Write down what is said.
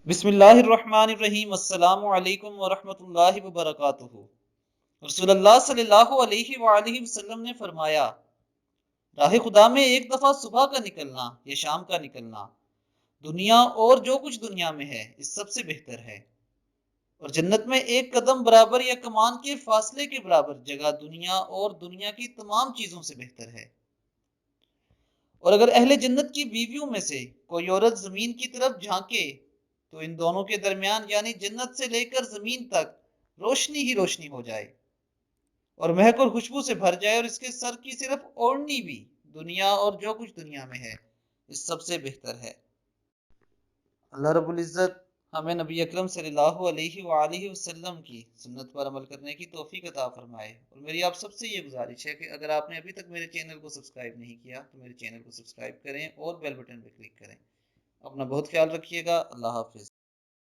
بسم اللہ الرحمن الرحیم، السلام علیکم ورحمۃ اللہ وبرکاتہ۔ رسول اللہ صلی اللہ علیہ وآلہ وسلم نے فرمایا، راہ خدا میں ایک دفعہ صبح کا نکلنا یا شام کا نکلنا دنیا اور جو کچھ دنیا میں ہے اس سب سے بہتر ہے، اور جنت میں ایک قدم برابر یا کمان کے فاصلے کے برابر جگہ دنیا اور دنیا کی تمام چیزوں سے بہتر ہے۔ اور اگر اہل جنت کی بیویوں میں سے کوئی عورت زمین کی طرف جھانکے تو ان دونوں کے درمیان یعنی جنت سے لے کر زمین تک روشنی ہی روشنی ہو جائے اور مہک اور خوشبو سے بھر جائے، اور اس کے سر کی صرف اوڑھنی بھی دنیا اور جو کچھ دنیا میں ہے اس سب سے بہتر ہے۔ اللہ رب العزت ہمیں نبی اکرم صلی اللہ علیہ وآلہ وسلم کی سنت پر عمل کرنے کی توفیق عطا فرمائے۔ اور میری آپ سب سے یہ گزارش ہے کہ اگر آپ نے ابھی تک میرے چینل کو سبسکرائب نہیں کیا تو میرے چینل کو سبسکرائب کریں اور بیل بٹن پہ کلک کریں۔ اپنا بہت خیال رکھیے گا۔ اللہ حافظ۔